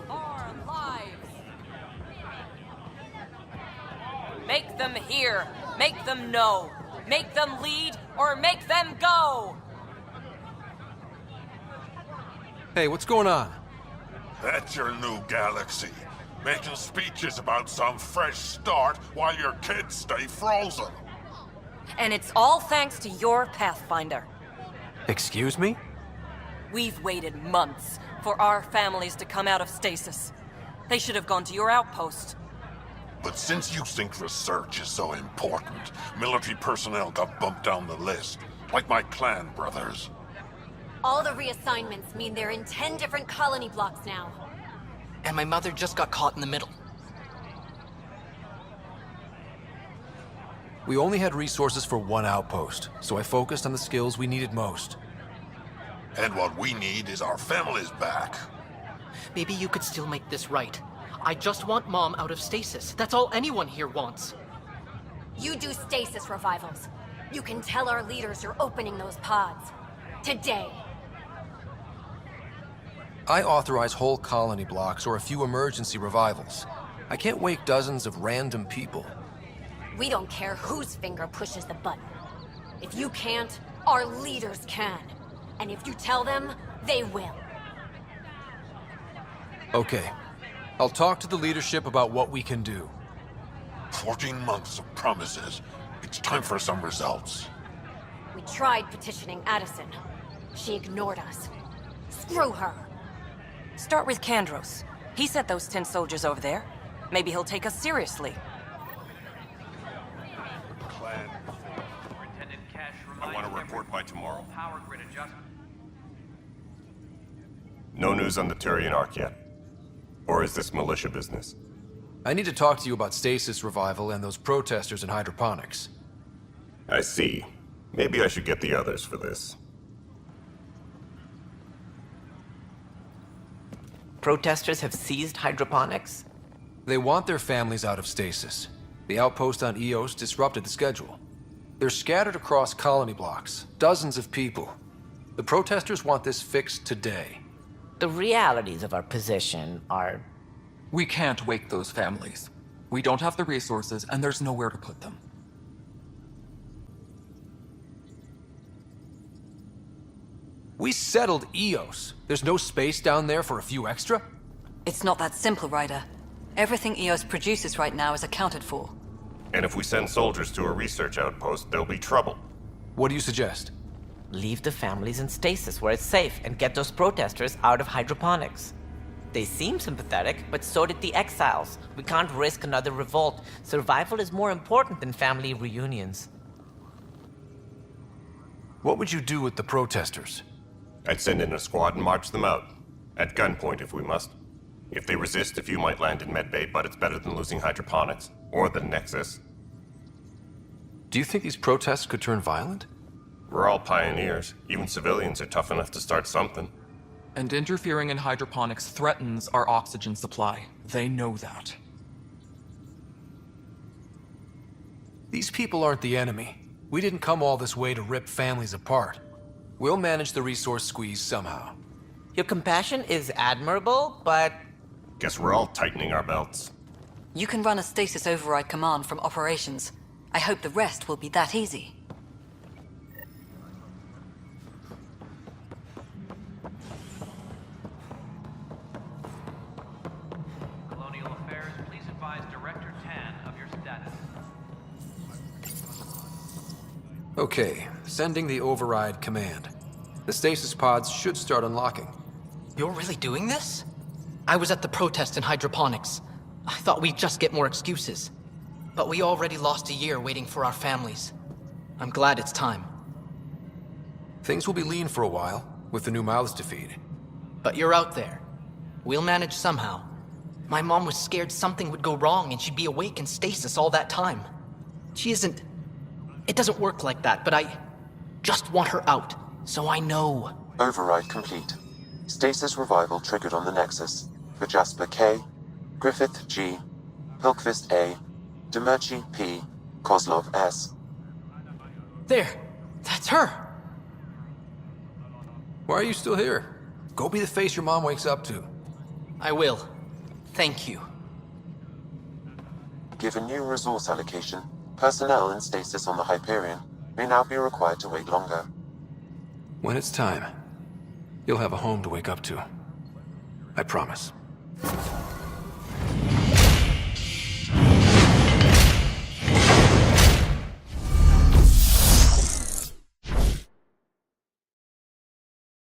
our lives. Make them hear, make them know, make them lead, or make them go! Hey, what's going on? That's your new galaxy. Making speeches about some fresh start while your kids stay frozen. And it's all thanks to your Pathfinder. Excuse me? We've waited months for our families to come out of stasis. They should have gone to your outpost. But since you think research is so important, military personnel got bumped down the list, like my clan brothers. All the reassignments mean they're in 10 different colony blocks now. And my mother just got caught in the middle. We only had resources for one outpost, so I focused on the skills we needed most. And what we need is our families back. Maybe you could still make this right. I just want Mom out of stasis. That's all anyone here wants. You do stasis revivals. You can tell our leaders you're opening those pods. Today. I authorize whole colony blocks or a few emergency revivals. I can't wake dozens of random people. We don't care whose finger pushes the button. If you can't, our leaders can. And if you tell them, they will. Okay. I'll talk to the leadership about what we can do. 14 months of promises. It's time for some results. We tried petitioning Addison. She ignored us. Screw her. Start with Kandros. He sent those 10 soldiers over there. Maybe he'll take us seriously. I want to report by tomorrow. No news on the Turian Ark yet? Or is this militia business? I need to talk to you about stasis revival and those protesters in hydroponics. I see. Maybe I should get the others for this. Protesters have seized hydroponics? They want their families out of stasis. The outpost on Eos disrupted the schedule. They're scattered across colony blocks, dozens of people. The protesters want this fixed today. The realities of our position are... We can't wake those families. We don't have the resources, and there's nowhere to put them. We settled Eos. There's no space down there for a few extra? It's not that simple, Ryder. Everything Eos produces right now is accounted for. And if we send soldiers to a research outpost, there'll be trouble. What do you suggest? Leave the families in stasis where it's safe and get those protesters out of hydroponics. They seem sympathetic, but so did the exiles. We can't risk another revolt. Survival is more important than family reunions. What would you do with the protesters? I'd send in a squad and march them out. At gunpoint if we must. If they resist, a few might land in medbay, but it's better than losing hydroponics. Or the Nexus. Do you think these protests could turn violent? We're all pioneers. Even civilians are tough enough to start something. And interfering in hydroponics threatens our oxygen supply. They know that. These people aren't the enemy. We didn't come all this way to rip families apart. We'll manage the resource squeeze somehow. Your compassion is admirable, but... Guess we're all tightening our belts. You can run a stasis override command from operations. I hope the rest will be that easy. Colonial Affairs, please advise Director Tan of your status. Okay, sending the override command. The stasis pods should start unlocking. You're really doing this? I was at the protest in hydroponics. I thought we'd just get more excuses. But we already lost a year waiting for our families. I'm glad it's time. Things will be lean for a while, with the new mouths to feed. But you're out there. We'll manage somehow. My mom was scared something would go wrong and she'd be awake in stasis all that time. She isn't... It doesn't work like that, but I just want her out, so I know. Override complete. Stasis revival triggered on the Nexus. For Jasper K, Griffith G, Hilkvist A, Demerchi P, Kozlov S. There! That's her! Why are you still here? Go be the face your mom wakes up to. I will. Thank you. Given new resource allocation, personnel in stasis on the Hyperion may now be required to wait longer. When it's time, you'll have a home to wake up to. I promise.